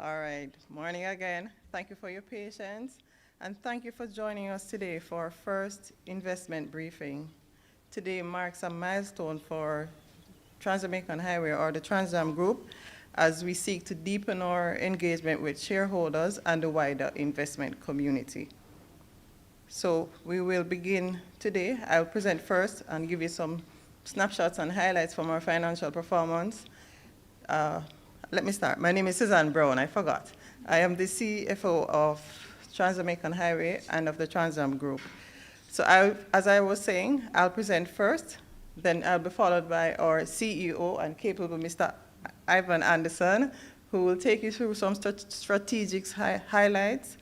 All right, morning again. Thank you for your patience, and thank you for joining us today for our first investment briefing. Today marks a milestone for TransJamaican Highway, or the TransJam Group, as we seek to deepen our engagement with shareholders and the wider investment community. So we will begin today. I'll present first and give you some snapshots and highlights from our financial performance. Let me start. My name is Suzanne Brown. I forgot. I am the CFO of TransJamaican Highway and of the TransJam Group. So as I was saying, I'll present first, then I'll be followed by our CEO and capable Mr. Ivan Anderson, who will take you through some strategic highlights,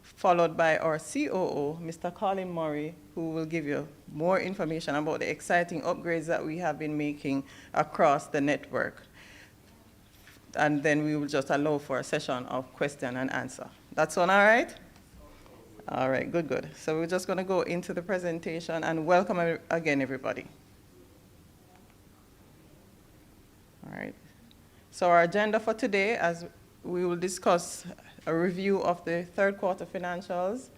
followed by our COO, Mr. Colin Murray, who will give you more information about the exciting upgrades that we have been making across the network. And then we will just allow for a session of question and answer. That's all right? All right, good. So we're just going to go into the presentation, and welcome again, everybody. All right. So our agenda for today, as we will discuss a review of the third quarter financials,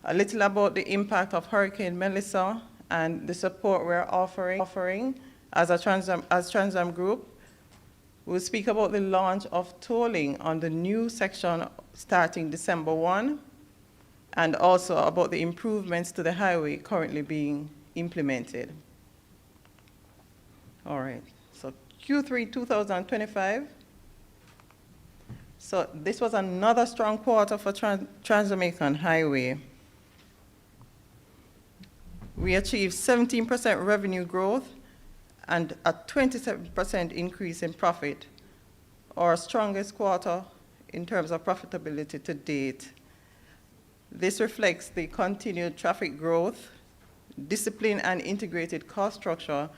a little about the impact of Hurricane Melissa and the support we're offering as TransJam Group. We'll speak about the launch of tolling on the new section starting December 1, and also about the improvements to the highway currently being implemented. All right, so Q3 2025. So this was another strong quarter for TransJamaican Highway. We achieved 17% revenue growth and a 27% increase in profit, our strongest quarter in terms of profitability to date. This reflects the continued traffic growth, discipline, and integrated cost structure.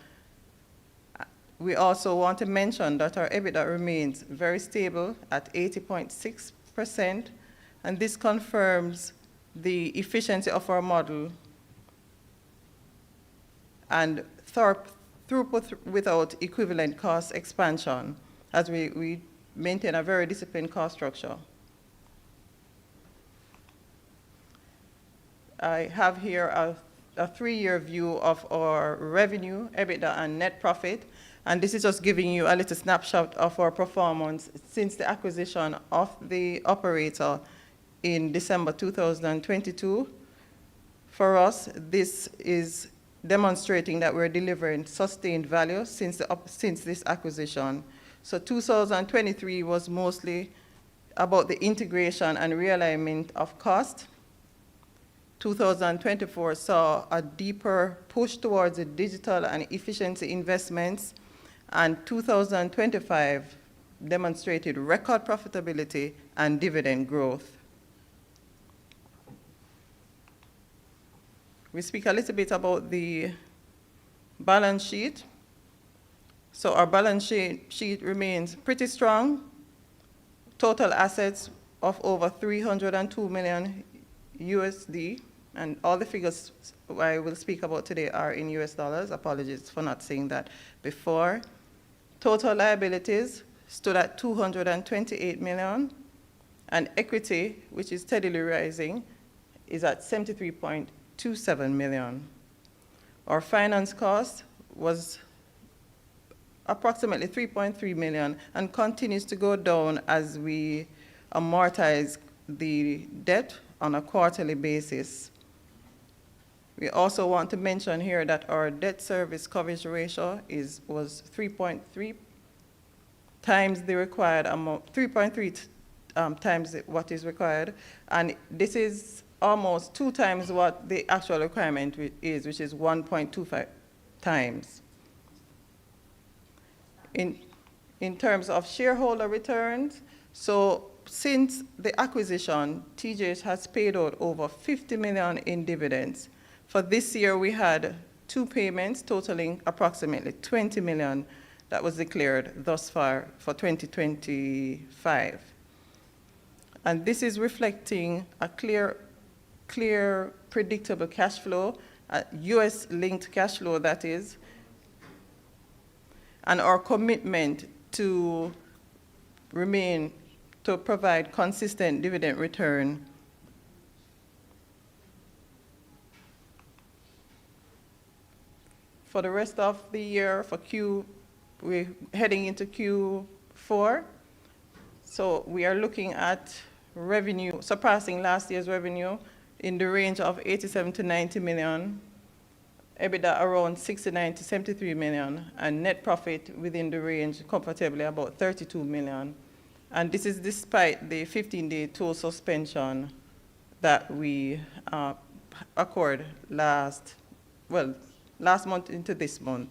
We also want to mention that our EBITDA remains very stable at 80.6%, and this confirms the efficiency of our model and throughput without equivalent cost expansion, as we maintain a very disciplined cost structure. I have here a 3-year view of our revenue, EBITDA, and net profit, and this is just giving you a little snapshot of our performance since the acquisition of the operator in December 2022. For us, this is demonstrating that we're delivering sustained value since this acquisition. So 2023 was mostly about the integration and realignment of cost. 2024 saw a deeper push towards the digital and efficiency investments, and 2025 demonstrated record profitability and dividend growth. We speak a little bit about the balance sheet. So our balance sheet remains pretty strong. Total assets of over 302 million USD, and all the figures I will speak about today are in US dollars. Apologies for not saying that before. Total liabilities stood at 228 million, and equity, which is steadily rising, is at 73.27 million. Our finance cost was approximately 3.3 million and continues to go down as we amortize the debt on a quarterly basis. We also want to mention here that our debt service coverage ratio was 3.3 times the required amount, 3.3 times what is required, and this is almost 2 times what the actual requirement is, which is 1.25 times. In terms of shareholder returns, so since the acquisition, TJH has paid out over 50 million in dividends. For this year, we had 2 payments totaling approximately 20 million that was declared thus far for 2025. And this is reflecting a clear, predictable cash flow, US-linked cash flow, that is, and our commitment to remain to provide consistent dividend return. For the rest of the year, we're heading into Q4. So we are looking at revenue, surpassing last year's revenue in the range of 87 to 90 million, EBITDA around 69 to 73 million, and net profit within the range comfortably about 32 million. And this is despite the 15-day toll suspension that we occurred last month into this month.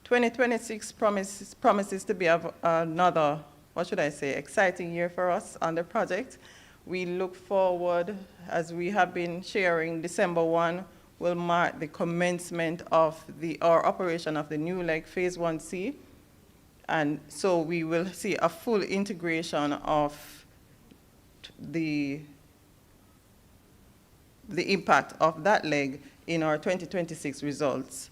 2026 promises to be another, exciting year for us on the project. We look forward, as we have been sharing, December 1 will mark the commencement of our operation of the new leg, Phase 1C. And so we will see a full integration of the impact of that leg in our 2026 results.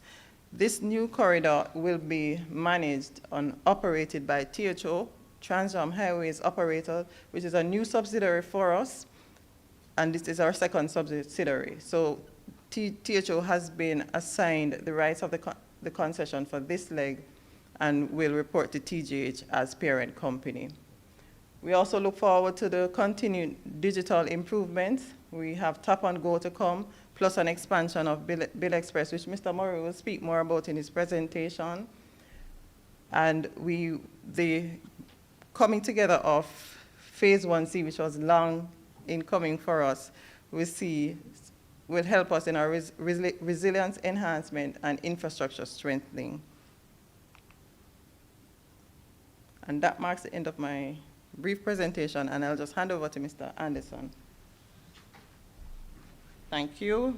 This new corridor will be managed and operated by THO, TransJam Highways operator, which is a new subsidiary for us, and this is our second subsidiary. So THO has been assigned the rights of the concession for this leg and will report to TGH as parent company. We also look forward to the continued digital improvements. We have Tap and Go to come, plus an expansion of Bill Express, which Mr. Murray will speak more about in his presentation. And the coming together of Phase 1C, which was long in coming for us, will help us in our resilience enhancement and infrastructure strengthening. And that marks the end of my brief presentation, and I'll just hand over to Mr. Anderson. Thank you.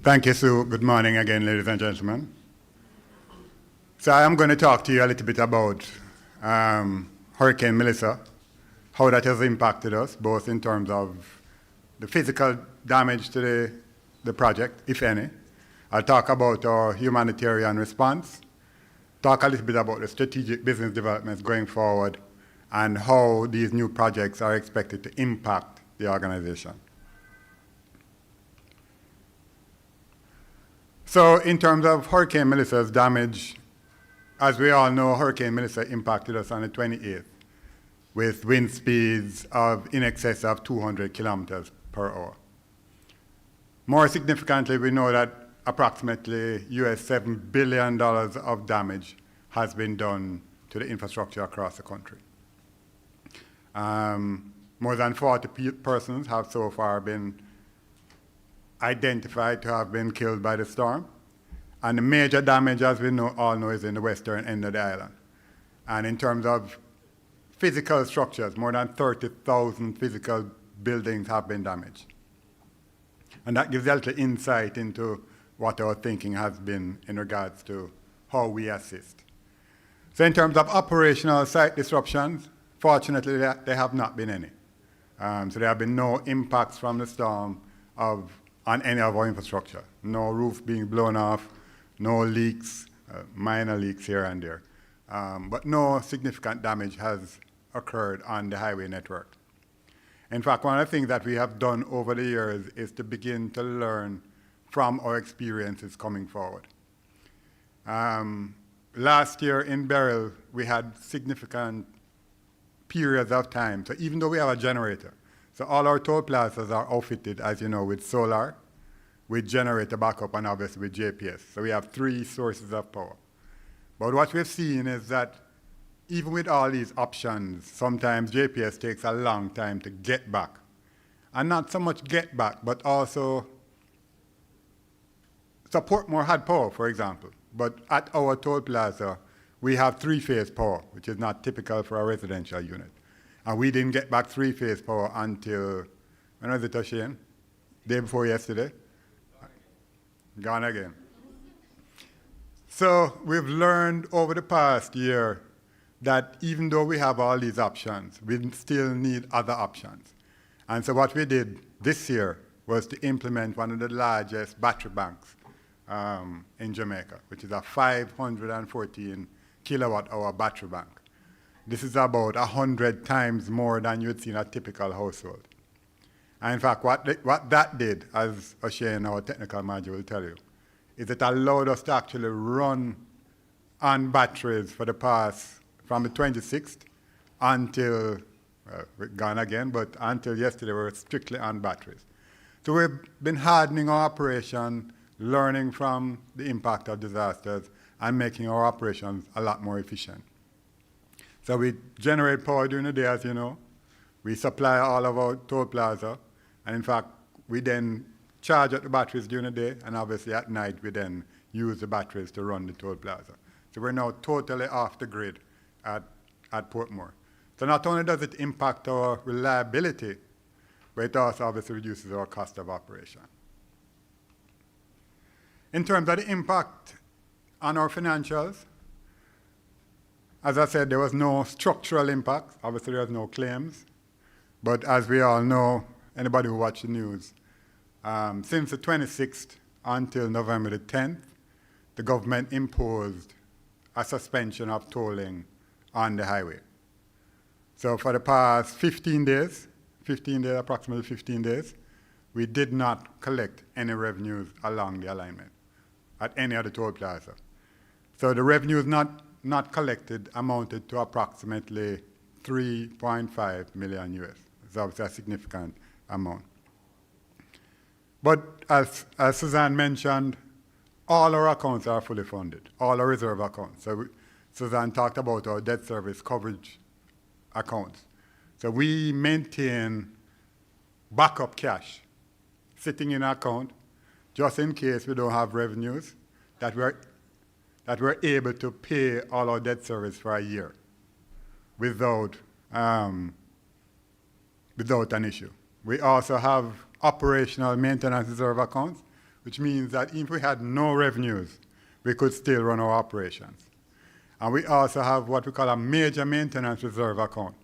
Thank you, Sue. Good morning again, ladies and gentlemen. So I am going to talk to you a little bit about Hurricane Melissa, how that has impacted us, both in terms of the physical damage to the project, if any. I'll talk about our humanitarian response, talk a little bit about the strategic business developments going forward, and how these new projects are expected to impact the organization. So in terms of Hurricane Melissa's damage, as we all know, Hurricane Melissa impacted us on the 28th with wind speeds of in excess of 200 kilometers per hour. More significantly, we know that approximately US $7 billion of damage has been done to the infrastructure across the country. More than 40 persons have so far been identified to have been killed by the storm. And the major damage, as we all know, is in the western end of the island. And in terms of physical structures, more than 30,000 physical buildings have been damaged. And that gives a little insight into what our thinking has been in regards to how we assist. So in terms of operational site disruptions, fortunately, there have not been any. So there have been no impacts from the storm on any of our infrastructure. No roof being blown off, no leaks, minor leaks here and there. But no significant damage has occurred on the highway network. In fact, one of the things that we have done over the years is to begin to learn from our experiences coming forward. Last year in Beryl, we had significant periods of time. So even though we have a generator, so all our toll plazas are outfitted, as you know, with solar, with generator backup, and obviously with JPS. So we have 3 sources of power. But what we've seen is that even with all these options, sometimes JPS takes a long time to get back. and not so much get back, but also Portmore had power, for example, but at our toll plaza, we have three-phase power, which is not typical for a residential unit. And we didn't get back three-phase power until, when was it, Shane? Day before yesterday? Gone again. So we've learned over the past year that even though we have all these options, we still need other options. And so what we did this year was to implement one of the largest battery banks in Jamaica, which is a 514 kilowatt-hour battery bank. This is about 100 times more than you'd see in a typical household. And in fact, what that did, as O'Shane, our technical manager, will tell you, is it allowed us to actually run on batteries for the past, from the 26th until, we're gone again, but until yesterday, we were strictly on batteries. So we've been hardening our operation, learning from the impact of disasters, and making our operations a lot more efficient. So we generate power during the day, as you know. We supply all of our toll plaza, and in fact, we then charge at the batteries during the day, and obviously at night, we then use the batteries to run the toll plaza. So we're now totally off the grid at Portmore. So not only does it impact our reliability, but it also obviously reduces our cost of operation. In terms of the impact on our financials, as I said, there was no structural impact. Obviously, there was no claims. But as we all know, anybody who watched the news, since the 26th until November the 10th, the government imposed a suspension of tolling on the highway. So for the past 15 days, approximately 15 days, we did not collect any revenues along the alignment at any of the toll plaza. So the revenues not collected amounted to approximately 3.5 million US. It's obviously a significant amount. But as Suzanne mentioned, all our accounts are fully funded, all our reserve accounts. So Suzanne talked about our debt service coverage accounts. So we maintain backup cash sitting in our account just in case we don't have revenues that we're able to pay all our debt service for a year without an issue. We also have operational maintenance reserve accounts, which means that if we had no revenues, we could still run our operations. And we also have what we call a major maintenance reserve account,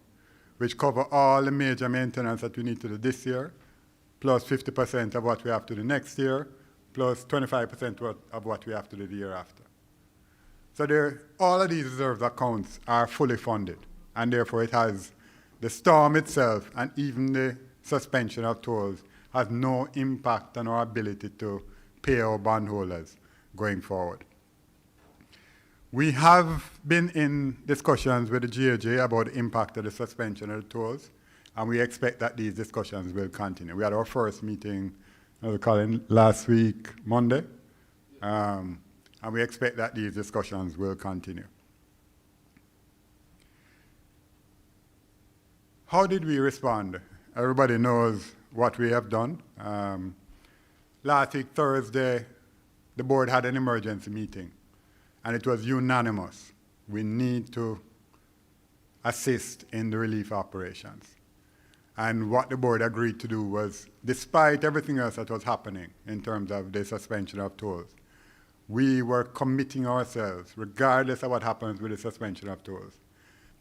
which covers all the major maintenance that we need to do this year, plus 50% of what we have to do next year, plus 25% of what we have to do the year after. So all of these reserve accounts are fully funded, and therefore it has the storm itself and even the suspension of tolls has no impact on our ability to pay our bondholders going forward. We have been in discussions with the GAJ about the impact of the suspension of the tolls, and we expect that these discussions will continue. We had our first meeting, as we call it, last week, Monday, and we expect that these discussions will continue. How did we respond? Everybody knows what we have done. Last week, Thursday, the board had an emergency meeting, and it was unanimous. We need to assist in the relief operations. And what the board agreed to do was, despite everything else that was happening in terms of the suspension of tolls, we were committing ourselves, regardless of what happens with the suspension of tolls,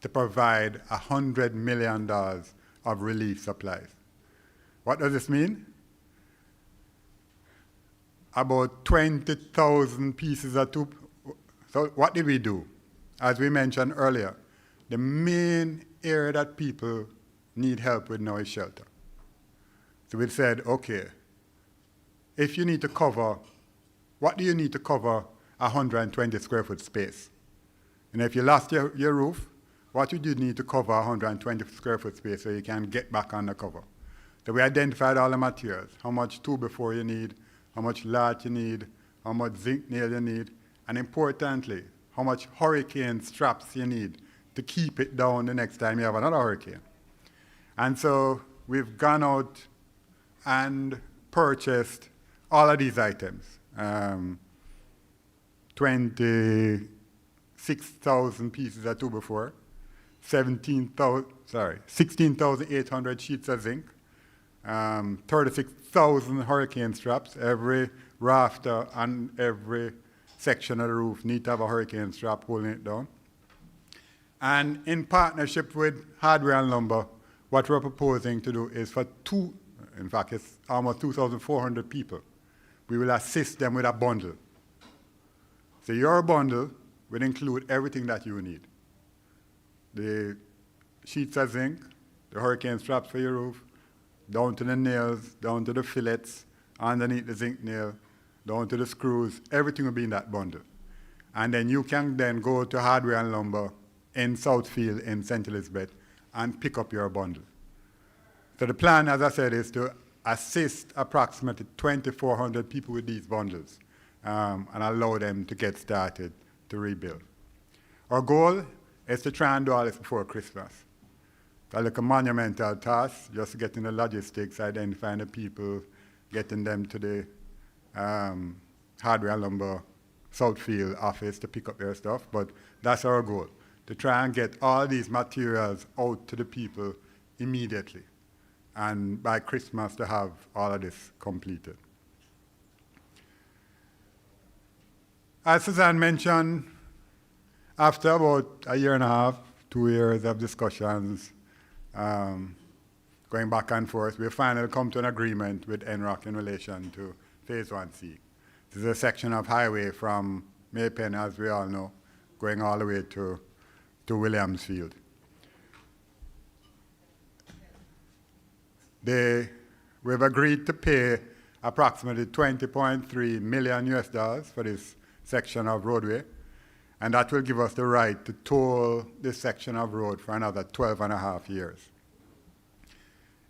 to provide $100 million of relief supplies. What does this mean? About 20,000 pieces of tube. So what did we do? As we mentioned earlier, the main area that people need help with now is shelter. So we said, okay, if you need to cover, what do you need to cover 120 square foot space? And if you lost your roof, what would you need to cover 120 square foot space so you can get back on the cover? So we identified all the materials, how much 2x4 you need, how much latch you need, how much zinc nail you need, and importantly, how much hurricane straps you need to keep it down the next time you have another hurricane. And so we've gone out and purchased all of these items. 26,000 pieces of 2x4, 16,800 sheets of zinc, 36,000 hurricane straps. Every rafter and every section of the roof need to have a hurricane strap holding it down. And in partnership with Hardware and Lumber, what we're proposing to do is in fact, it's almost 2,400 people. We will assist them with a bundle. So your bundle will include everything that you need. The sheets of zinc, the hurricane straps for your roof, down to the nails, down to the fillets, underneath the zinc nail, down to the screws, everything will be in that bundle. And then you can then go to Hardware and Lumber in Southfield in St. Elizabeth and pick up your bundle. So the plan, as I said, is to assist approximately 2,400 people with these bundles and allow them to get started to rebuild. Our goal is to try and do all this before Christmas. That's like a monumental task, just getting the logistics, identifying the people, getting them to the Hardware and Lumber Southfield office to pick up their stuff, but that's our goal, to try and get all these materials out to the people immediately, and by Christmas to have all of this completed. As Suzanne mentioned, after about a year and a half, 2 years of discussions, going back and forth, we finally come to an agreement with NROC in relation to Phase 1C. This is a section of highway from Maypen, as we all know, going all the way to Williamsfield. We've agreed to pay approximately $20.3 million US for this section of roadway, and that will give us the right to toll this section of road for another 12 and a half years.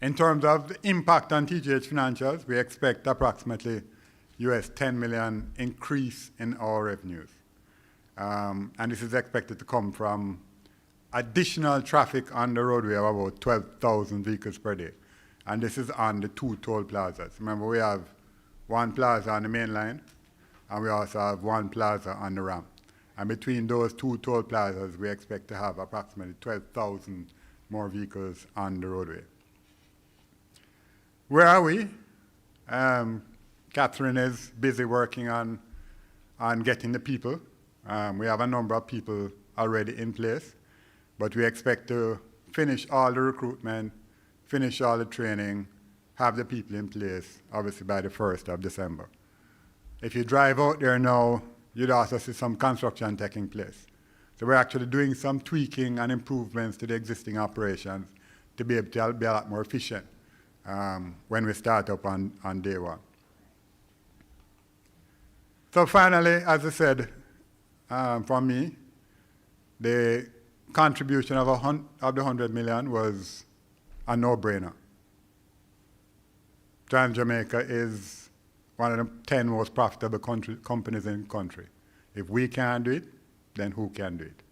In terms of the impact on TGH financials, we expect approximately US $10 million increase in our revenues. And this is expected to come from additional traffic on the roadway of about 12,000 vehicles per day. And this is on the 2 toll plazas. Remember, we have 1 plaza on the main line, and we also have 1 plaza on the ramp. And between those 2 toll plazas, we expect to have approximately 12,000 more vehicles on the roadway. Where are we? Catherine is busy working on getting the people. We have a number of people already in place, but we expect to finish all the recruitment, finish all the training, have the people in place, obviously by the 1st of December. If you drive out there now, you'd also see some construction taking place. So we're actually doing some tweaking and improvements to the existing operations to be able to be a lot more efficient when we start up on day 1. So finally, as I said, from me, the contribution of the 100 million was a no-brainer. TransJamaica is one of the 10 most profitable companies in the country. If we can't do it, then who can do it?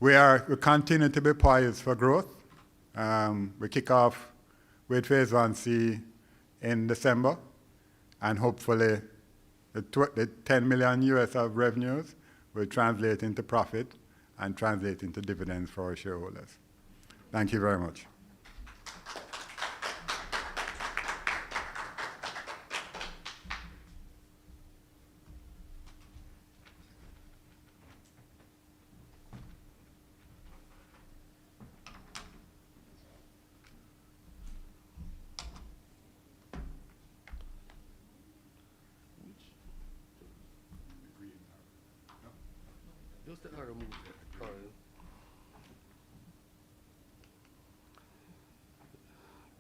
We continue to be poised for growth. We kick off with Phase 1C in December, and hopefully the 10 million US of revenues will translate into profit and translate into dividends for our shareholders. Thank you very much.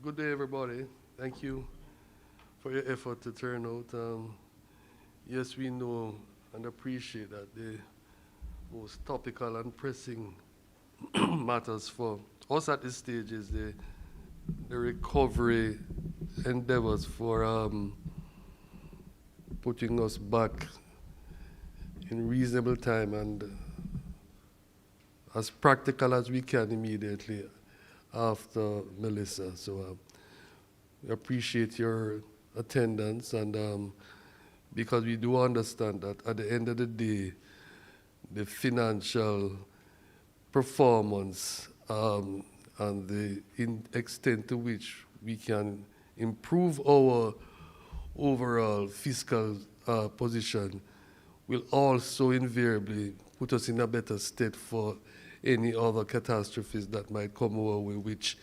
Good day, everybody. Thank you for your effort to turn out. Yes, we know and appreciate that the most topical and pressing matters for us at this stage is the recovery endeavors for putting us back in reasonable time and as practical as we can immediately after Melissa. So We appreciate your attendance, and because we do understand that at the end of the day, the financial performance and the extent to which we can improve our overall fiscal position will also invariably put us in a better state for any other catastrophes that might come our way, which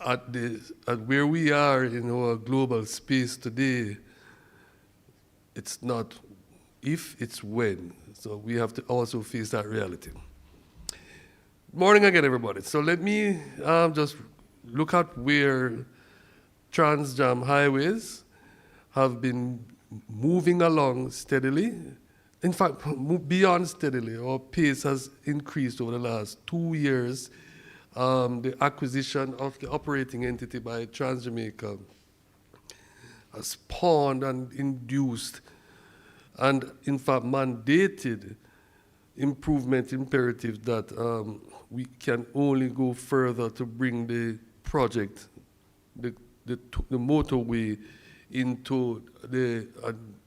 at where we are in our global space today, it's not if, it's when. So we have to also face that reality. Morning again, everybody. So let me just look at where TransJam Highways have been moving along steadily. In fact, beyond steadily, our pace has increased over the last 2 years. The acquisition of the operating entity by TransJamaica has spawned and induced and, in fact, mandated improvement imperatives that we can only go further to bring the project, the motorway, into the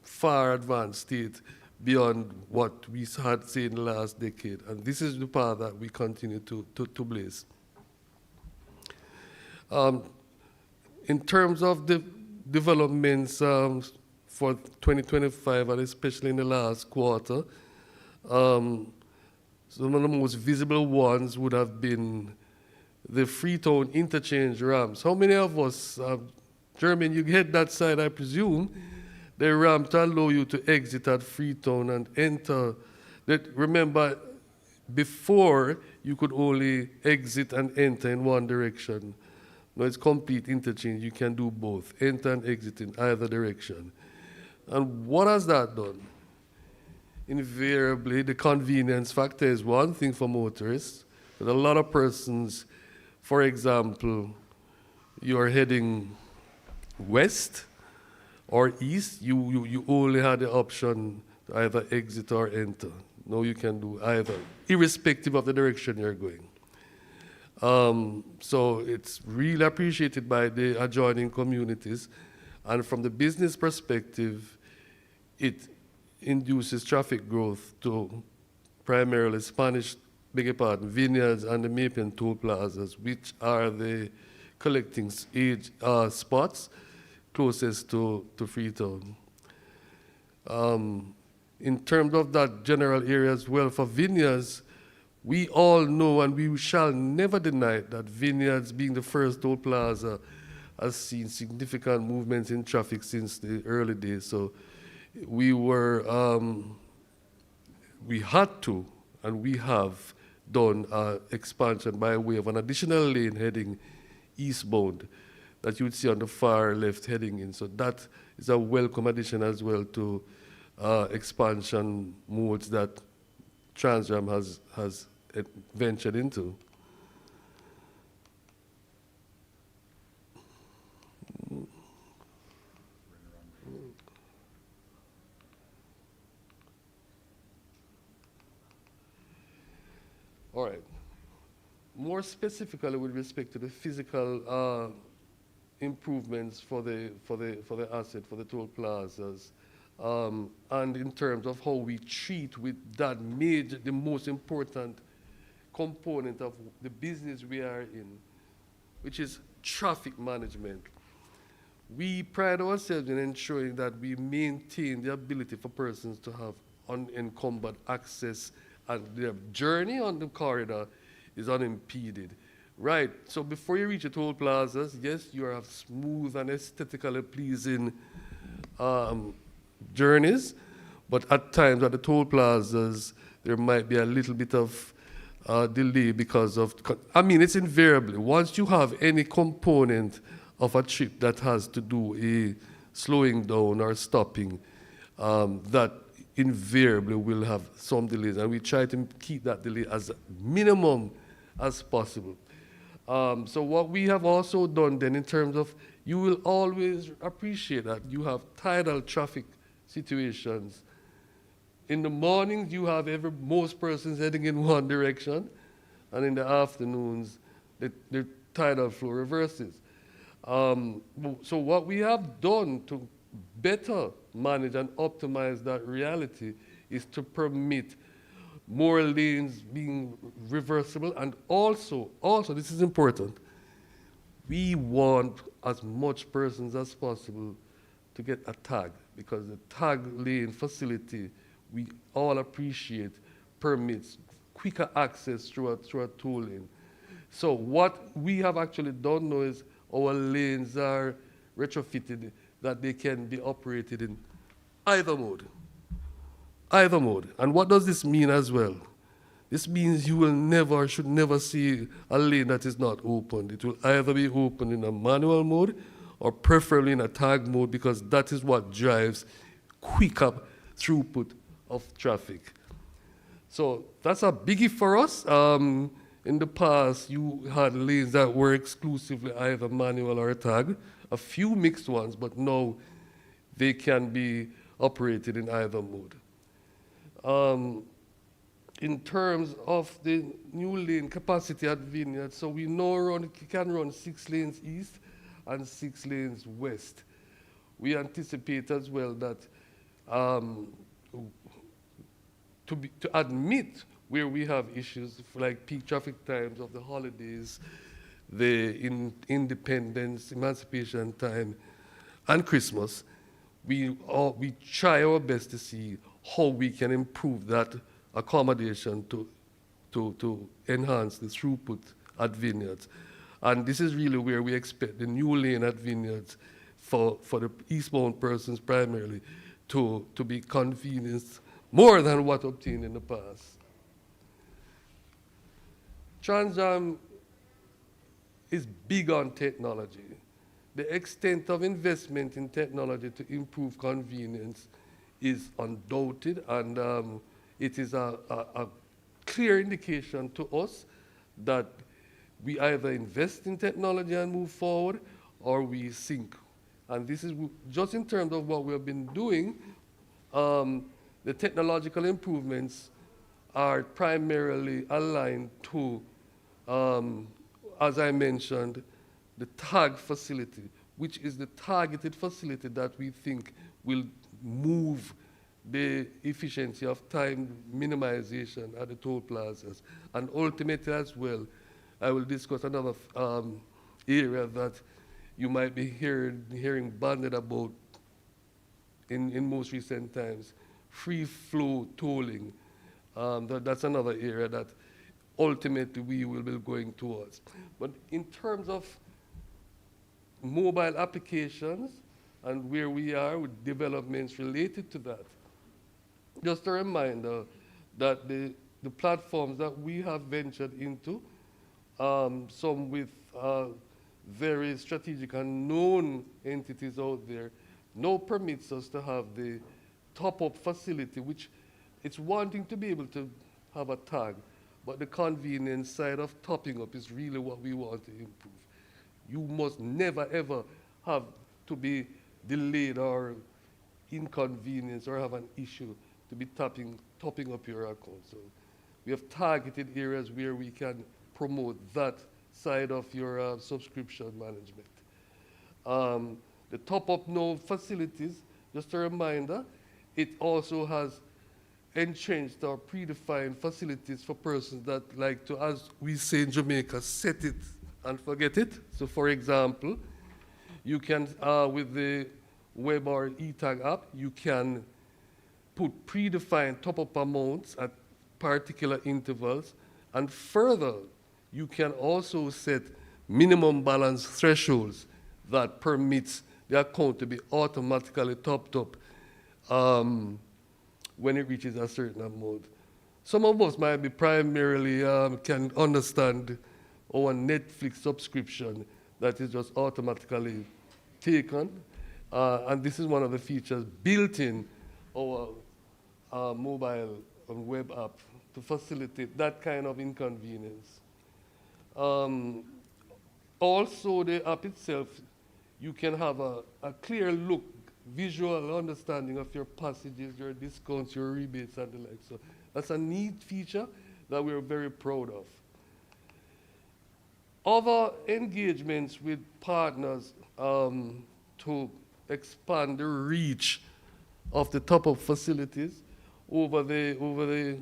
far advanced state beyond what we had seen in the last decade. And this is the path that we continue to blaze. In terms of the developments for 2025, and especially in the last quarter, some of the most visible ones would have been the Freetown interchange ramps. How many of us, Jermaine, you head that side, I presume, the ramp to allow you to exit at Freetown and enter. Remember, before you could only exit and enter in one direction. Now it's complete interchange. You can do both, enter and exit in either direction. And what has that done? Invariably, the convenience factor is one thing for motorists, but a lot of persons, for example, you're heading west or east, you only had the option to either exit or enter. Now you can do either, irrespective of the direction you're going. So it's really appreciated by the adjoining communities. And from the business perspective, it induces traffic growth to primarily vineyards and the Maple toll plazas, which are the collecting spots closest to Freetown. In terms of that general area as well, for vineyards, we all know and we shall never deny that vineyards, being the first toll plaza, has seen significant movements in traffic since the early days. So we had to, and we have done expansion by way of an additional lane heading eastbound that you would see on the far left heading in. So that is a welcome addition as well to expansion modes that TransJam has ventured into. All right. More specifically with respect to the physical improvements for the asset, for the toll plazas, and in terms of how we treat with that the most important component of the business we are in, which is traffic management. We pride ourselves in ensuring that we maintain the ability for persons to have unencumbered access and their journey on the corridor is unimpeded. Right, so before you reach the toll plazas, yes, you have smooth and aesthetically pleasing journeys, but at times at the toll plazas, there might be a little bit of delay because of, it's invariably, once you have any component of a trip that has to do a slowing down or stopping, that invariably will have some delays, and we try to keep that delay as minimum as possible. So what we have also done then in terms of, you will always appreciate that you have tidal traffic situations. In the mornings, you have most persons heading in one direction, and in the afternoons, the tidal flow reverses. So what we have done to better manage and optimize that reality is to permit more lanes being reversible, and also this is important, we want as much persons as possible to get a tag, because the tag lane facility, we all appreciate, permits quicker access through a toll lane. So what we have actually done now is our lanes are retrofitted that they can be operated in either mode. Either mode. And what does this mean as well? This means you will never, should never see a lane that is not opened. It will either be opened in a manual mode or preferably in a tag mode, because that is what drives quicker throughput of traffic. So that's a biggie for us. In the past, you had lanes that were exclusively either manual or tag, a few mixed ones, but now they can be operated in either mode. In terms of the new lane capacity at Vineyard, so we know can run 6 lanes east and 6 lanes west. We anticipate as well that to admit where we have issues like peak traffic times of the holidays, the independence, emancipation time, and Christmas, we try our best to see how we can improve that accommodation to enhance the throughput at Vineyards. And this is really where we expect the new lane at Vineyards for the eastbound persons primarily to be convenienced more than what obtained in the past. TransJam is big on technology. The extent of investment in technology to improve convenience is undoubted, and it is a clear indication to us that we either invest in technology and move forward, or we sink. And this is just in terms of what we have been doing. The technological improvements are primarily aligned to, as I mentioned, the tag facility, which is the targeted facility that we think will move the efficiency of time minimization at the toll plazas. And ultimately as well, I will discuss another area that you might be hearing banded about in most recent times, free flow tolling. That's another area that ultimately we will be going towards. But in terms of mobile applications and where we are with developments related to that, just a reminder that the platforms that we have ventured into, some with very strategic and known entities out there, now permits us to have the top-up facility, which it's wanting to be able to have a tag, but the convenience side of topping up is really what we want to improve. You must never, ever have to be delayed or inconvenienced or have an issue to be topping up your account. So we have targeted areas where we can promote that side of your subscription management. The top-up now facilities, just a reminder, it also has entrenched or predefined facilities for persons that like to, as we say in Jamaica, set it and forget it. So for example, you can, with the web or e-tag app, you can put predefined top-up amounts at particular intervals, and further, you can also set minimum balance thresholds that permits the account to be automatically topped up when it reaches a certain amount. Some of us might be primarily can understand our Netflix subscription that is just automatically taken, and this is one of the features built in our mobile and web app to facilitate that kind of inconvenience. Also, the app itself, you can have a clear look, visual understanding of your passages, your discounts, your rebates, and the like. So that's a neat feature that we're very proud of. Other engagements with partners to expand the reach of the top-up facilities over the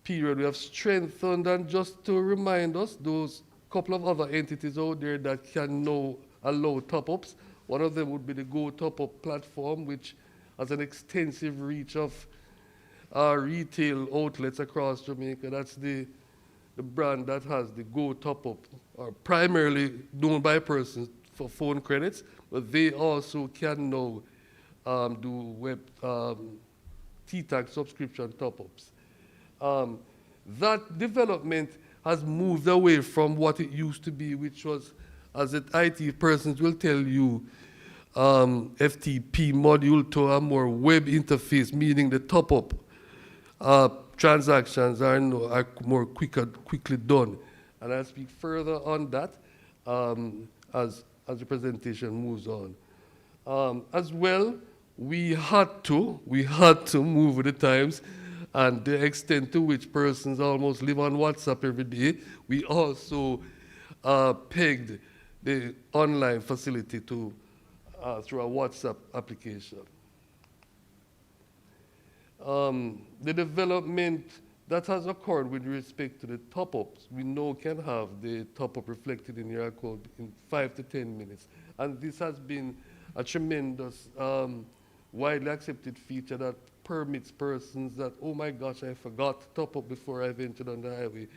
period. We have strengthened, and just to remind us, those couple of other entities out there that can now allow top-ups. One of them would be the Go Top-Up platform, which has an extensive reach of retail outlets across Jamaica. That's the brand that has the Go Top-Up, or primarily known by persons for phone credits, but they also can now do web T-Tax subscription top-ups. That development has moved away from what it used to be, which was, as the IT persons will tell you, FTP module to a more web interface, meaning the top-up transactions are more quickly done. And I'll speak further on that as the presentation moves on. As well, we had to move with the times, and the extent to which persons almost live on WhatsApp every day. We also pegged the online facility to through a WhatsApp application. The development that has occurred with respect to the top-ups, we now can have the top-up reflected in your account in 5 to 10 minutes. And this has been a tremendous, widely accepted feature that permits persons that, oh my gosh, I forgot to top up before I ventured on the highway.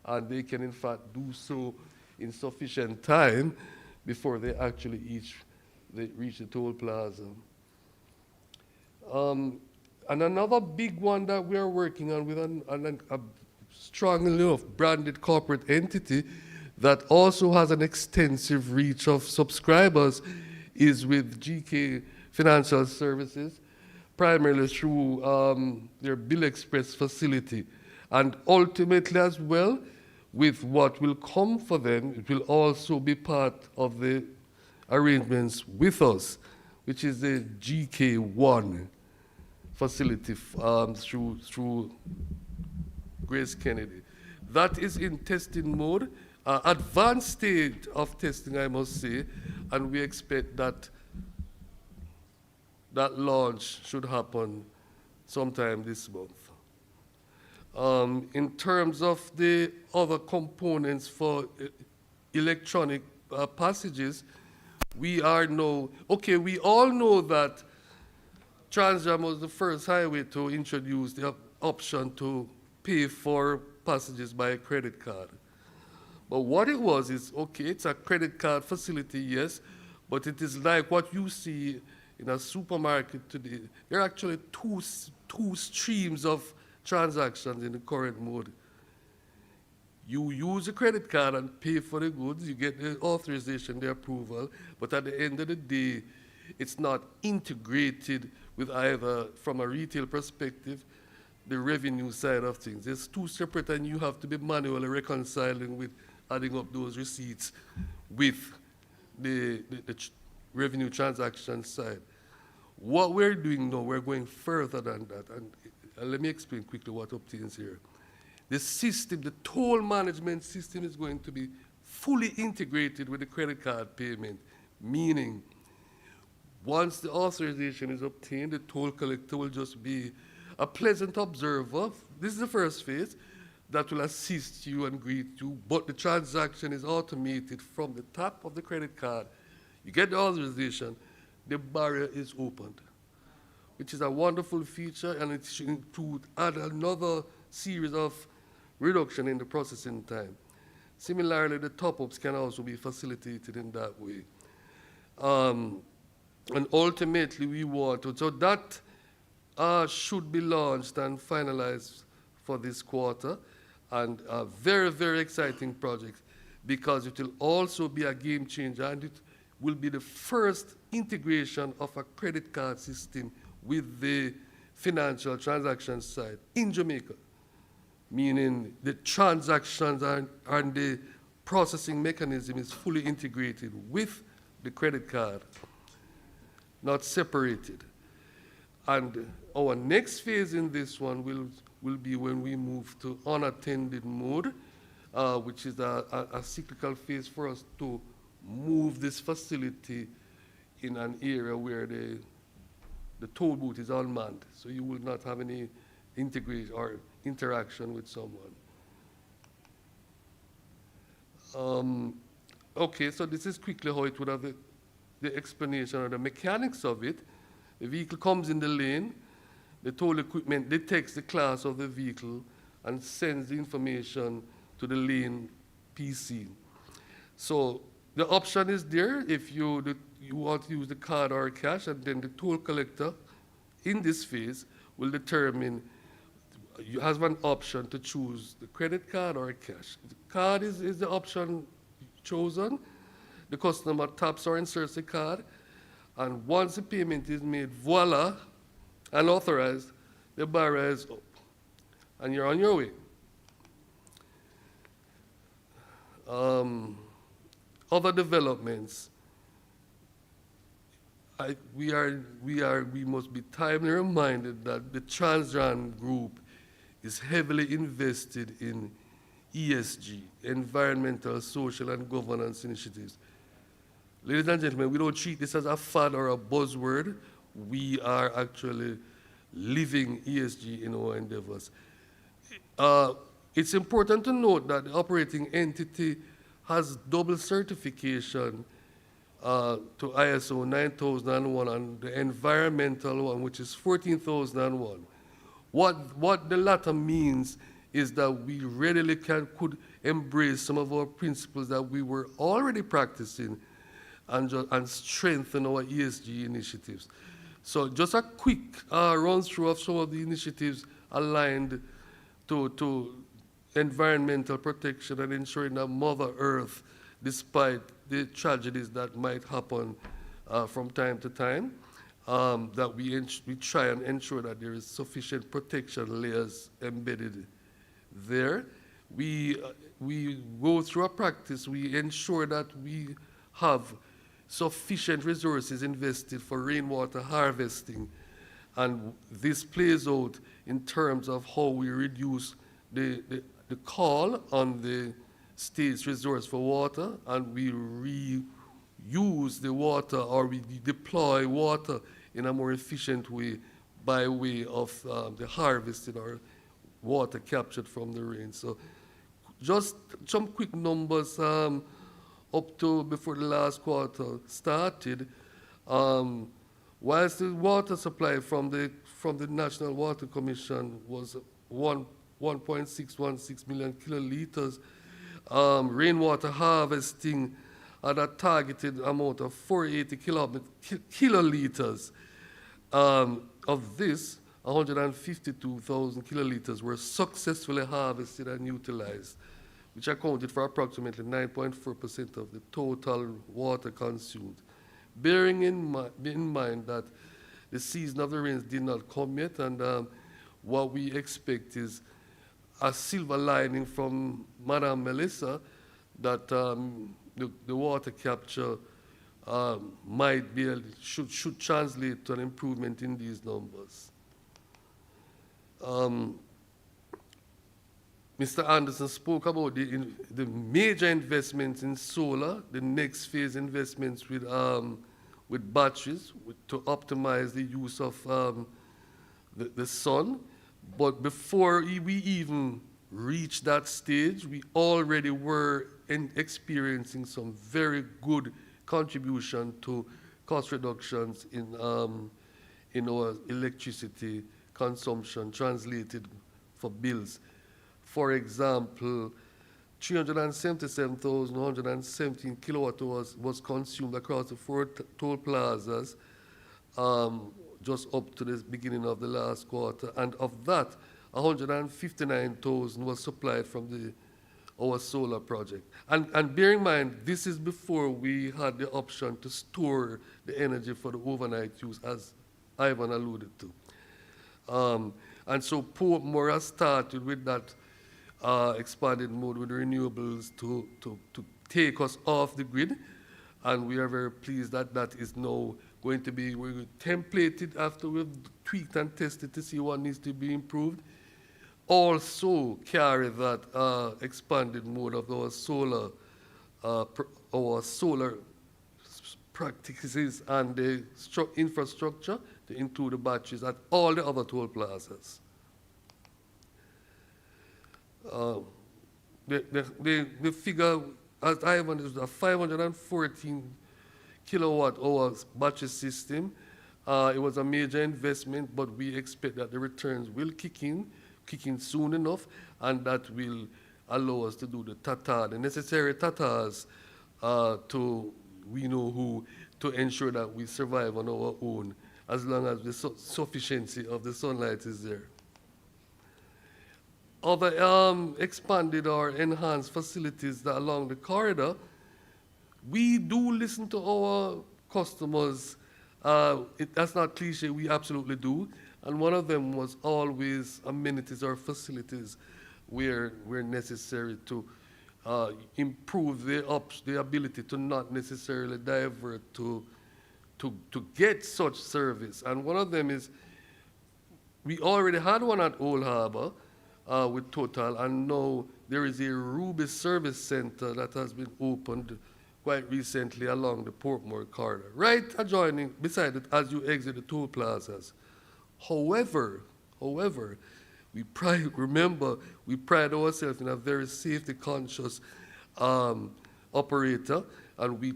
And they can, in fact, do so in sufficient time before they actually reach the toll plaza. And another big one that we are working on with a strong enough branded corporate entity that also has an extensive reach of subscribers is with GK Financial Services, primarily through their Bill Express facility. And ultimately as well, with what will come for them, it will also be part of the arrangements with us, which is the GK1 facility through Grace Kennedy. That is in testing mode, advanced stage of testing, I must say, and we expect that launch should happen sometime this month. In terms of the other components for electronic passages, we all know that TransJam was the first highway to introduce the option to pay for passages by a credit card. But what it was is, okay, it's a credit card facility, yes, but it is like what you see in a supermarket today. There are actually two streams of transactions in the current mode. You use a credit card and pay for the goods, you get the authorization, the approval, but at the end of the day, it's not integrated with either, from a retail perspective, the revenue side of things. It's two separate, and you have to be manually reconciling with adding up those receipts with the revenue transaction side. What we're doing now, we're going further than that, and let me explain quickly what obtains here. The system, the toll management system is going to be fully integrated with the credit card payment, meaning once the authorization is obtained, the toll collector will just be a pleasant observer. This is the first phase that will assist you and greet you, but the transaction is automated from the top of the credit card. You get the authorization, the barrier is opened, which is a wonderful feature, and it should include add another series of reduction in the processing time. Similarly, the top-ups can also be facilitated in that way. And ultimately, we want to, so that should be launched and finalized for this quarter, and a very, very exciting project, because it will also be a game changer, and it will be the first integration of a credit card system with the financial transaction side in Jamaica, meaning the transactions and the processing mechanism is fully integrated with the credit card, not separated. And our next phase in this one will be when we move to unattended mode, which is a cyclical phase for us to move this facility in an area where the toll booth is unmanned, so you will not have any integration or interaction with someone. Okay, so this is quickly how it would have the explanation or the mechanics of it. The vehicle comes in the lane, the toll equipment detects the class of the vehicle and sends the information to the lane PC. So the option is there if you want to use the card or cash, and then the toll collector in this phase will determine, you have an option to choose the credit card or cash. The card is the option chosen. The customer taps or inserts the card, and once the payment is made, voila, and authorized, the barrier is up, and you're on your way. Other developments. We must be timely reminded that the TransJam Group is heavily invested in ESG, environmental, social, and governance initiatives. Ladies and gentlemen, we don't treat this as a fad or a buzzword. We are actually living ESG in our endeavors. It's important to note that the operating entity has double certification to ISO 9001 and the environmental one, which is 14001. What the latter means is that we readily could embrace some of our principles that we were already practicing and strengthen our ESG initiatives. So just a quick run through of some of the initiatives aligned to environmental protection and ensuring that Mother Earth, despite the tragedies that might happen from time to time, that we try and ensure that there is sufficient protection layers embedded there. We go through a practice, we ensure that we have sufficient resources invested for rainwater harvesting, and this plays out in terms of how we reduce the call on the state's resource for water, and we reuse the water, or we deploy water in a more efficient way by way of the harvested or water captured from the rain. So just some quick numbers up to before the last quarter started. Whilst the water supply from the National Water Commission was 1.616 million kiloliters, rainwater harvesting at a targeted amount of 480 kiloliters. Of this, 152,000 kiloliters were successfully harvested and utilized, which accounted for approximately 9.4% of the total water consumed. Bearing in mind that the season of the rains did not come yet, and what we expect is a silver lining from Madam Melissa, that the water capture should translate to an improvement in these numbers. Mr. Anderson spoke about the major investments in solar, the next phase investments with batteries to optimize the use of the sun. But before we even reached that stage, we already were experiencing some very good contribution to cost reductions in our electricity consumption translated for bills. For example, 377,117 kilowatt hours was consumed across the 4 toll plazas just up to the beginning of the last quarter. And of that, 159,000 was supplied from our solar project. And bear in mind, this is before we had the option to store the energy for the overnight use, as Ivan alluded to. And so Portmore has started with that expanded mode with renewables to take us off the grid, and we are very pleased that that is now going to be, we're templated after we've tweaked and tested to see what needs to be improved. also carry that expanded mode of our solar practices and the infrastructure to include the batteries at all the other toll plazas. The figure, as I have understood, a 514 kilowatt hours battery system. It was a major investment, but we expect that the returns will kick in soon enough, and that will allow us to do the necessary tatas to we know who, to ensure that we survive on our own as long as the sufficiency of the sunlight is there. Other expanded or enhanced facilities that along the corridor, we do listen to our customers. That's not cliche, we absolutely do. And one of them was always amenities or facilities where necessary to improve the ability to not necessarily divert to get such service. And one of them is, we already had one at Old Harbor with Total, and now there is a Ruby Service Center that has been opened quite recently along the Portmore corridor, right adjoining, beside it as you exit the toll plazas. However, we pride ourselves in a very safety-conscious operator, and we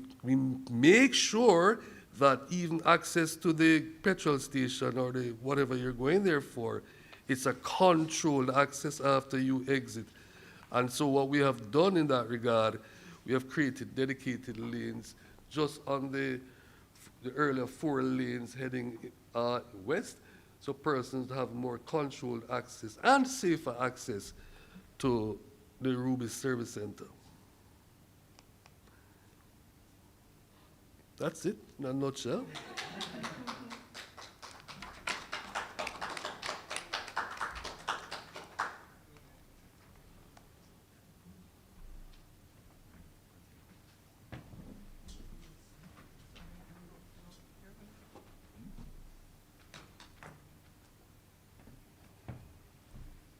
make sure that even access to the petrol station or the whatever you're going there for, it's a controlled access after you exit. And so what we have done in that regard, we have created dedicated lanes just on the earlier 4 lanes heading west, so persons have more controlled access and safer access to the Ruby Service Center. That's it in a nutshell.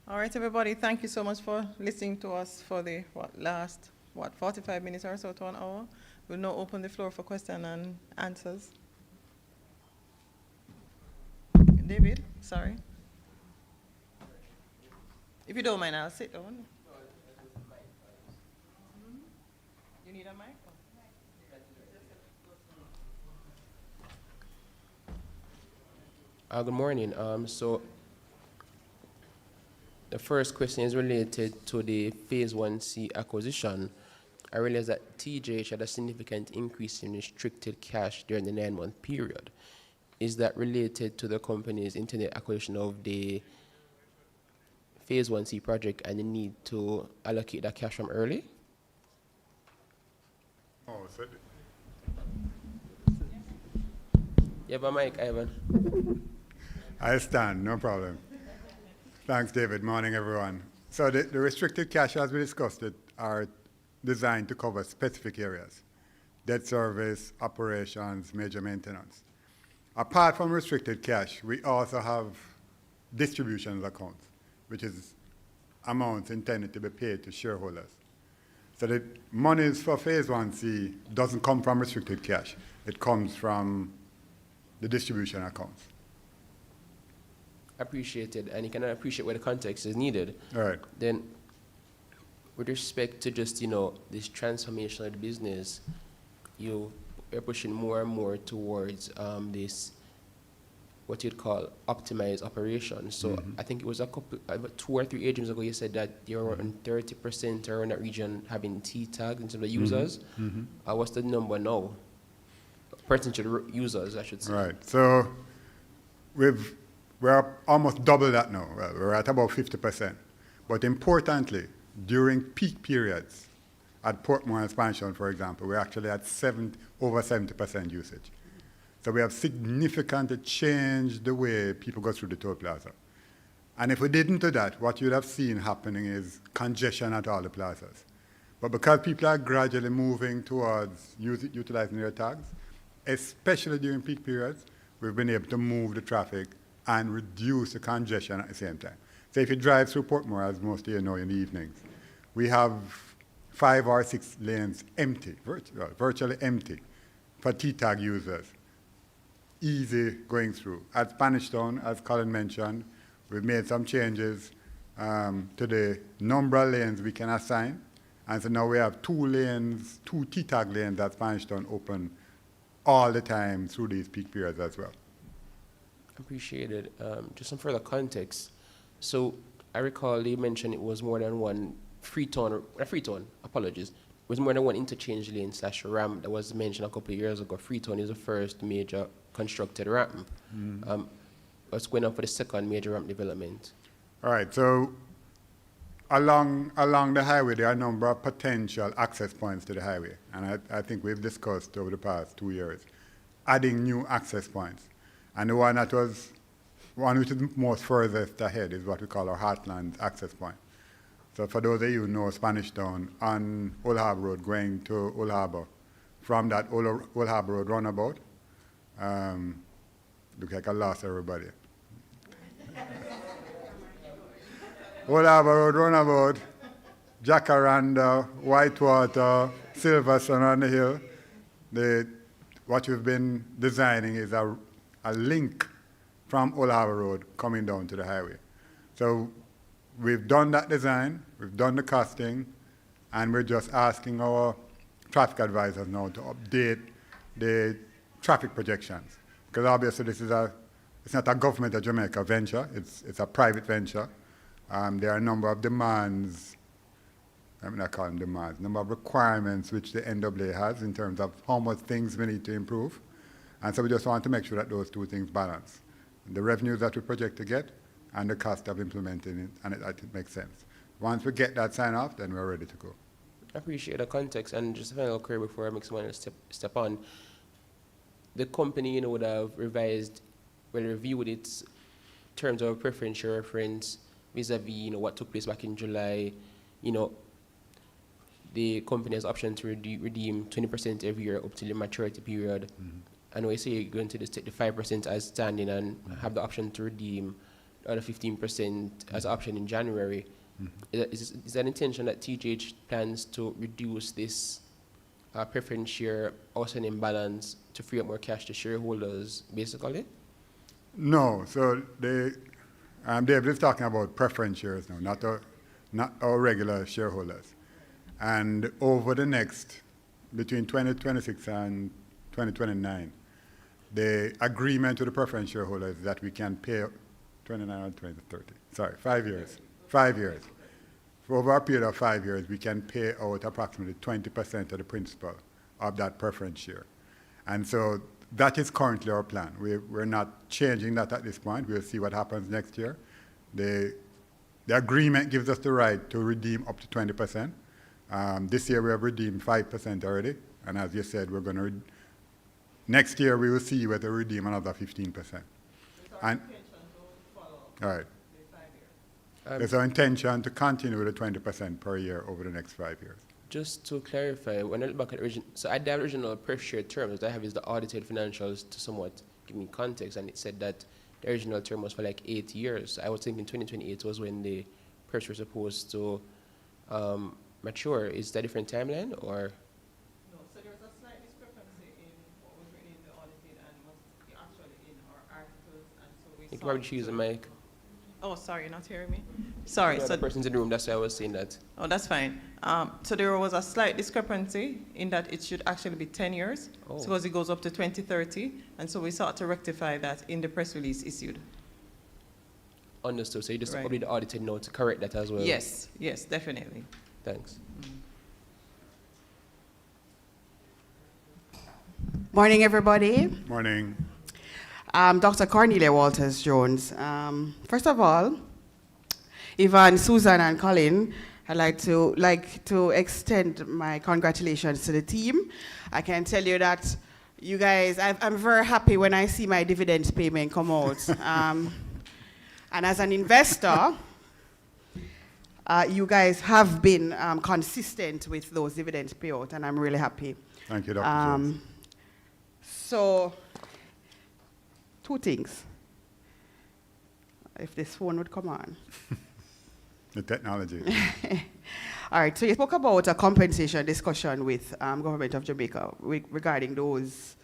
All right, everybody, thank you so much for listening to us for the last 45 minutes or so to an hour. We'll now open the floor for questions and answers. David, sorry. If you don't mind, I'll sit down. You need a mic? Good morning. So the first question is related to the Phase 1C acquisition. I realize that TJH had a significant increase in restricted cash during the 9-month period. Is that related to the company's intended acquisition of the Phase 1C project and the need to allocate that cash from early? Oh, so You have a mic, Ivan. I stand, no problem. Thanks, David. Morning, everyone. So the restricted cash, as we discussed it, are designed to cover specific areas: debt service, operations, major maintenance. Apart from restricted cash, we also have distributions accounts, which is amounts intended to be paid to shareholders. So the monies for Phase 1C doesn't come from restricted cash. It comes from the distribution accounts. Appreciated, and you cannot appreciate where the context is needed. All right. Then, with respect to just, this transformation of the business, you're pushing more and more towards this, what you'd call optimized operations. So I think it was about 2 or 3 agents ago, you said that you're around 30% around that region having T-tags in terms of users. What's the number now? Percentage of users, I should say. Right. So we're almost double that now. Well, we're at about 50%. But importantly, during peak periods, at Portmore expansion, for example, we're actually at over 70% usage. So we have significantly changed the way people go through the toll plaza. And if we didn't do that, what you'd have seen happening is congestion at all the plazas. But because people are gradually moving towards utilizing their tags, especially during peak periods, we've been able to move the traffic and reduce the congestion at the same time. So if you drive through Portmore, as most of you know in the evenings, we have 5 or 6 lanes empty, virtually empty, for T-tag users. Easy going through. At Spanish Town, as Colin mentioned, we've made some changes to the number of lanes we can assign. And so now we have 2 lanes, 2 T-tag lanes at Spanish Town open all the time through these peak periods as well. Appreciate it. Just some further context. So I recall you mentioned it was more than one apologies. It was more than one interchange lane / ramp that was mentioned a couple of years ago. Freetown is the first major constructed ramp. What's going on for the second major ramp development? All right, so along the highway, there are a number of potential access points to the highway. And I think we've discussed over the past 2 years, adding new access points. And the one which is most furthest ahead is what we call our Heartland access point. So for those of you who know Spanish Town, on Old Harbour Road going to Old Harbour, from that Old Harbour Road roundabout, look like I lost everybody. Old Harbour Road roundabout, Jacaranda, Whitewater, Silverstone on the hill. What we've been designing is a link from Old Harbour Road coming down to the highway. So we've done that design, we've done the costing, and we're just asking our traffic advisors now to update the traffic projections. Because obviously it's not a government of Jamaica venture, it's a private venture. There are a number of demands, I'm not calling them demands, number of requirements which the NAA has in terms of how much things we need to improve. And so we just want to make sure that those 2 things balance. The revenues that we project to get and the cost of implementing it, and it makes sense. Once we get that sign off, then we're ready to go. I appreciate the context, and just a final query before I make someone else step on. The company, would have reviewed its terms of preferential reference vis-a-vis, what took place back in July. The company has option to redeem 20% every year up to the maturity period. I know you say you're going to just take the 5% as standing and have the option to redeem the other 15% as option in January. Is that intention that TJH plans to reduce this preference share outstanding balance to free up more cash to shareholders, basically? No, so David is talking about preference shares now, not our regular shareholders. And over the next, between 2026 and 2029, the agreement with the preference shareholders is that we can pay 29 or 2030. Sorry, 5 years. 5 years. For over a period of 5 years, we can pay out approximately 20% of the principal of that preference share. And so that is currently our plan. We're not changing that at this point. We'll see what happens next year. The agreement gives us the right to redeem up to 20%. This year we have redeemed 5% already. And as you said, we're going to next year we will see whether we redeem another 15%. And all right. It's our intention to continue with the 20% per year over the next 5 years. Just to clarify, when I look back at the original pref share terms that I have is the audited financials to somewhat give me context, and it said that the original term was for like 8 years. I was thinking 2028 was when the pref were supposed to mature. Is that a different timeline, or? No, so there was a slight discrepancy in what was written in the audited and what's actually in our articles, and so we You can probably choose a mic. Oh, sorry, you're not hearing me? Sorry. So So the person's in the room, that's why I was saying that. Oh, that's fine. So there was a slight discrepancy in that it should actually be 10 years, because it goes up to 2030, and so we sought to rectify that in the press release issued. Understood. So you just Right. updated the audited note to correct that as well? Yes, yes, definitely. Thanks. Morning, everybody. Morning. Dr. Cornelia Walters-Jones. First of all, Yvonne, Susan, and Colin, I'd like to extend my congratulations to the team. I can tell you that you guys, I'm very happy when I see my dividend payment come out. And as an investor, you guys have been consistent with those dividend payouts, and I'm really happy. Thank you, Dr. Jones. So, 2 things. if this phone would come on. The technology. All right, so you spoke about a compensation discussion with Government of Jamaica regarding those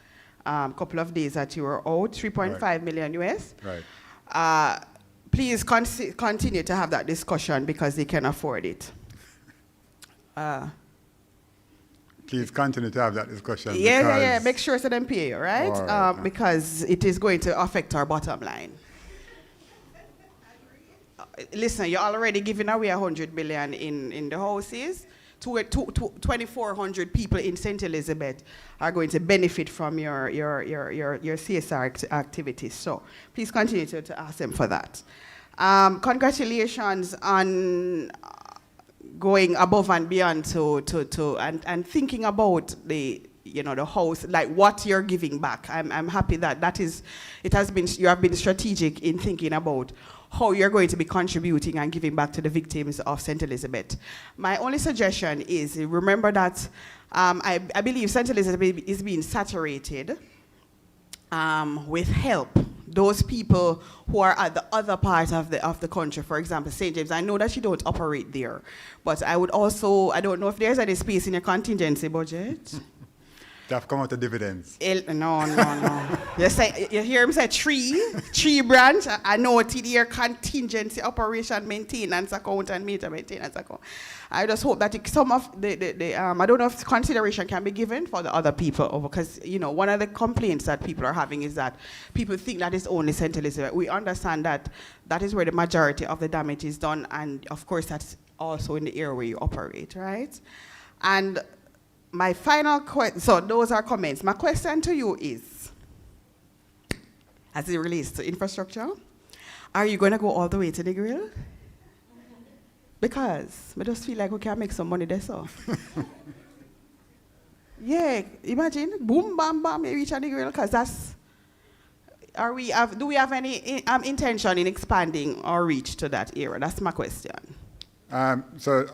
couple of days that you were out, 3.5 million US. Right. Please continue to have that discussion because they can afford it. Please continue to have that discussion. Yeah. Make sure it's an pay, right? All right. Because it is going to affect our bottom line. Listen, you're already giving away 100 million in the houses. 2,400 people in St. Elizabeth are going to benefit from your CSR activities. So please continue to ask them for that. Congratulations on going above and beyond and thinking about the house, like what you're giving back. I'm happy that you have been strategic in thinking about how you're going to be contributing and giving back to the victims of St. Elizabeth. My only suggestion is remember that I believe St. Elizabeth is being saturated with help. Those people who are at the other part of the country, for example, St. James, I know that you don't operate there, but I don't know if there's any space in your contingency budget. They have come out of dividends. No. You hear him say tree branch. I know TDR contingency operation maintenance account and meter maintenance account. I just hope that some of I don't know if consideration can be given for the other people, because one of the complaints that people are having is that people think that it's only St. Elizabeth. We understand that is where the majority of the damage is done, and of course that's also in the area where you operate, right? And my final question, so those are comments. My question to you is, as it relates to infrastructure, are you going to go all the way to the grill? Because I just feel like we can make some money there, so. Yeah, imagine, boom, bam, bam, you reach the grill, because do we have any intention in expanding our reach to that area? That's my question. So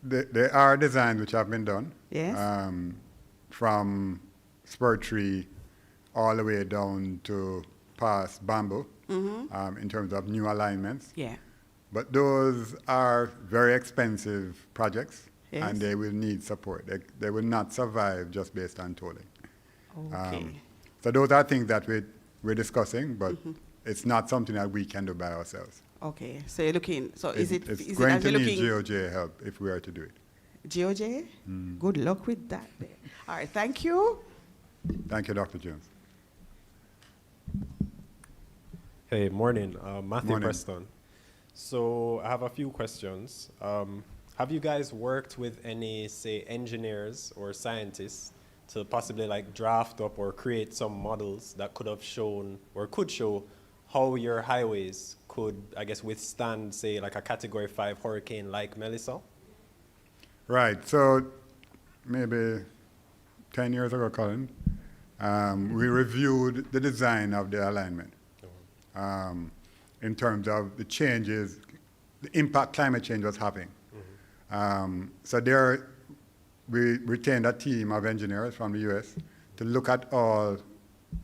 there are designs which have been done. Yes. From Spur Tree all the way down to past Bamboo, in terms of new alignments. Yeah. But those are very expensive projects, Yes. and they will need support. They will not survive just based on tolling. Okay. So those are things that we're discussing, but it's not something that we can do by ourselves. Okay. So you're looking. So It's is going it to need looking GOJ help if we are to do it. GOJ? Good luck with that. All right. Thank you. Thank you, Dr. Jones. Hey, morning. Matthew Morning. Preston. So I have a few questions. Have you guys worked with any, say, engineers or scientists to possibly like draft up or create some models that could have shown or could show how your highways could, I guess, withstand, say, like a Category 5 hurricane like Melissa? Right. So maybe 10 years ago, Colin, we reviewed the design of the alignment in terms of the changes, the impact climate change was having. So there, we retained a team of engineers from the US to look at all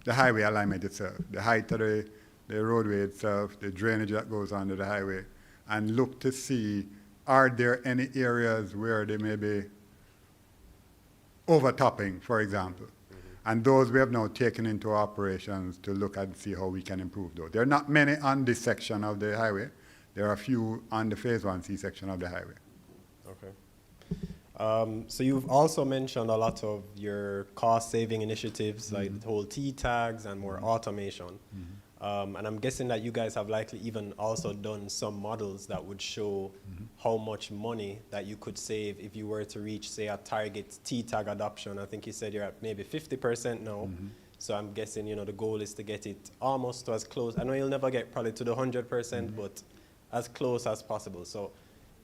the highway alignment itself, the height of the roadway itself, the drainage that goes under the highway, and look to see, are there any areas where they may be overtopping, for example. And those we have now taken into operations to look and see how we can improve those. There are not many on this section of the highway. There are a few on the Phase 1C section of the highway. Okay. So you've also mentioned a lot of your cost-saving initiatives, like the whole T-tags and more automation. And I'm guessing that you guys have likely even also done some models that would show how much money that you could save if you were to reach, say, a target T-tag adoption. I think you said you're at maybe 50% now. So I'm guessing, the goal is to get it almost to as close. I know you'll never get probably to the 100%, but as close as possible. So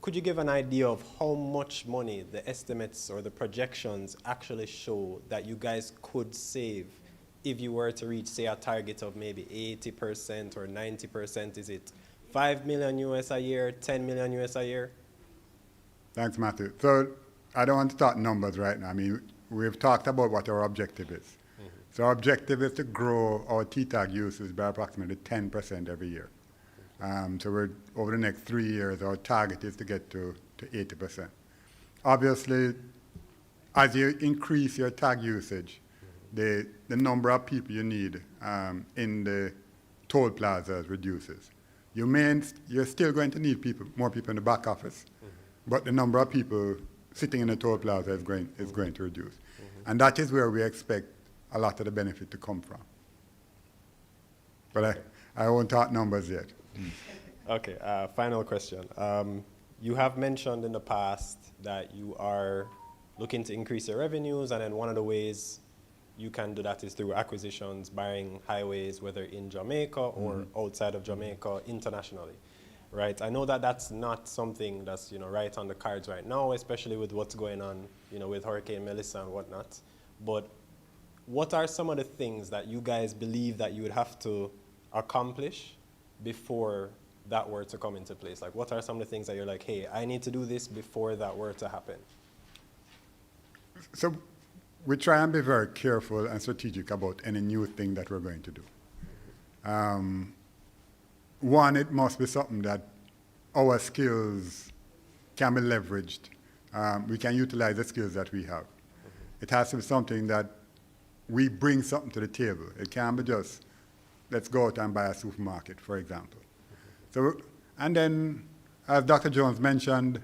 could you give an idea of how much money the estimates or the projections actually show that you guys could save if you were to reach, say, a target of maybe 80% or 90%? Is it 5 million US a year, 10 million US a year? Thanks, Matthew. So I don't want to talk numbers right now. I mean, we've talked about what our objective is. So our objective is to grow our T-tag uses by approximately 10% every year. So we're, over the next 3 years, our target is to get to 80%. Obviously, as you increase your tag usage, the number of people you need in the toll plazas reduces. You're still going to need more people in the back office, but the number of people sitting in the toll plaza is going to reduce. And that is where we expect a lot of the benefit to come from. But I won't talk numbers yet. Okay, final question. You have mentioned in the past that you are looking to increase your revenues, and then one of the ways you can do that is through acquisitions, buying highways, whether in Jamaica or outside of Jamaica, internationally, right? I know that that's not something that's, right on the cards right now, especially with what's going on, with Hurricane Melissa and whatnot. But what are some of the things that you guys believe that you would have to accomplish before that were to come into place? Like, what are some of the things that you're like, hey, I need to do this before that were to happen? So we try and be very careful and strategic about any new thing that we're going to do. One, it must be something that our skills can be leveraged. We can utilize the skills that we have. It has to be something that we bring something to the table. It can't be just, let's go out and buy a supermarket, for example. So, and then, as Dr. Jones mentioned,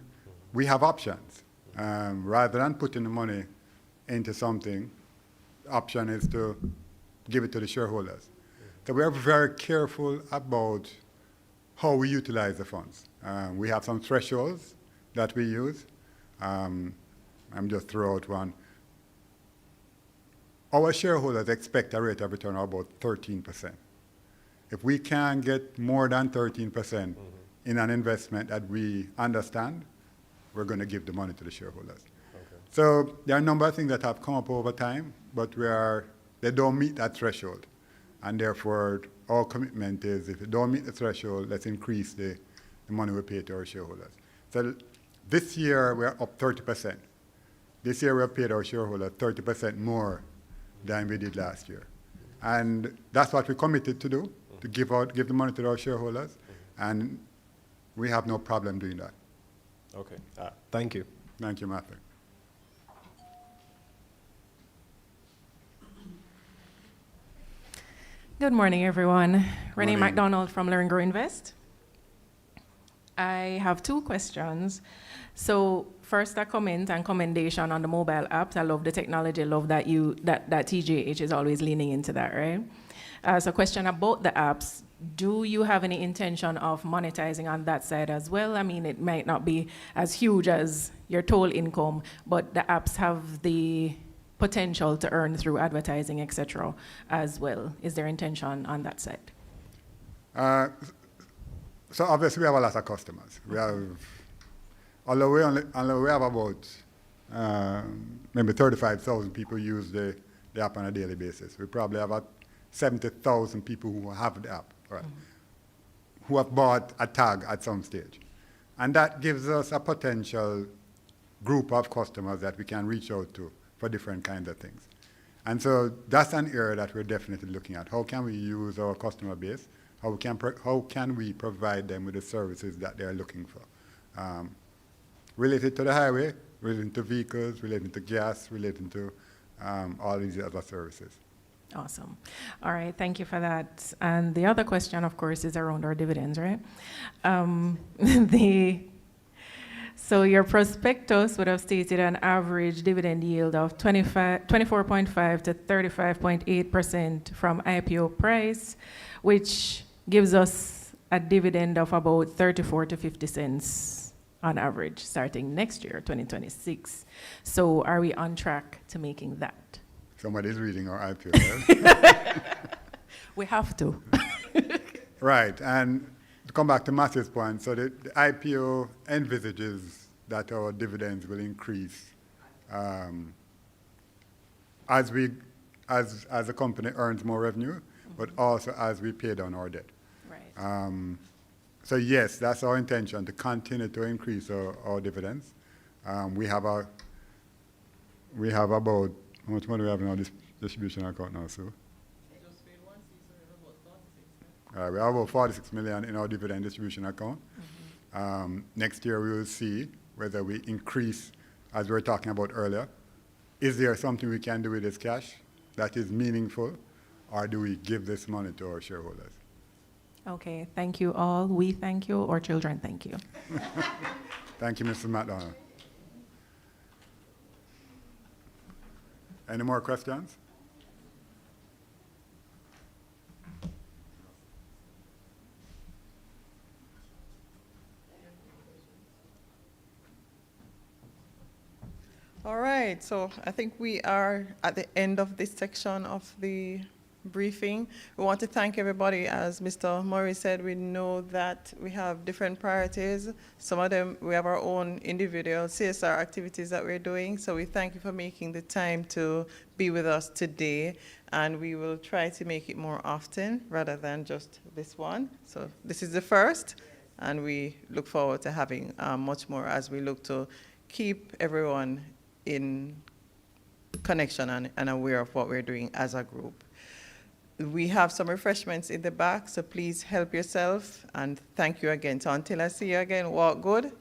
we have options. Rather than putting the money into something, the option is to give it to the shareholders. So we are very careful about how we utilize the funds. We have some thresholds that we use. I'm just throw out one. Our shareholders expect a rate of return of about 13%. If we can get more than 13% in an investment that we understand, we're going to give the money to the shareholders. Okay. So there are a number of things that have come up over time, but they don't meet that threshold. And therefore, our commitment is, if it don't meet the threshold, let's increase the money we pay to our shareholders. So this year, we're up 30%. This year, we have paid our shareholders 30% more than we did last year. And that's what we committed to do, to give the money to our shareholders, and we have no problem doing that. Okay, thank you. Thank you, Matthew. Good morning, everyone. Renee Morning. McDonald from Learn Grow Invest. I have two questions. So first, a comment and commendation on the mobile apps. I love the technology. I love that that TJH is always leaning into that, right? So question about the apps. Do you have any intention of monetizing on that side as well? I mean, it might not be as huge as your toll income, but the apps have the potential to earn through advertising, etc. as well. Is there intention on that side? So obviously we have a lot of customers. We have, although we have about maybe 35,000 people use the app on a daily basis. We probably have about 70,000 people who have the app, right? Who have bought a tag at some stage. And that gives us a potential group of customers that we can reach out to for different kinds of things. And so that's an area that we're definitely looking at. How can we use our customer base? How can we provide them with the services that they're looking for? Related to the highway, related to vehicles, related to gas, related to all these other services. Awesome. All right, thank you for that. And the other question, of course, is around our dividends, right? So your prospectus would have stated an average dividend yield of 24.5 to 35.8% from IPO price, which gives us a dividend of about 34 to 50 cents on average starting next year, 2026. So are we on track to making that? Somebody's reading our IPO, right? We have to. Right, and to come back to Matthew's point, so the IPO envisages that our dividends will increase as the company earns more revenue, but also as we pay down our debt. Right. So yes, that's our intention, to continue to increase our dividends. We have about, how much money do we have in our distribution account now, Sue? We have about 46 million in our dividend distribution account. Next year we will see whether we increase, as we were talking about earlier. Is there something we can do with this cash that is meaningful, or do we give this money to our shareholders? Okay, thank you all. We thank you. Our children thank you. Thank you, Mr. McDonald. Any more questions? All right, so I think we are at the end of this section of the briefing. We want to thank everybody. As Mr. Murray said, we know that we have different priorities. Some of them, we have our own individual CSR activities that we're doing. So we thank you for making the time to be with us today. And we will try to make it more often rather than just this one. So this is the first, and we look forward to having much more as we look to keep everyone in connection and aware of what we're doing as a group. We have some refreshments in the back, so please help yourself, and thank you again. So until I see you again, walk good.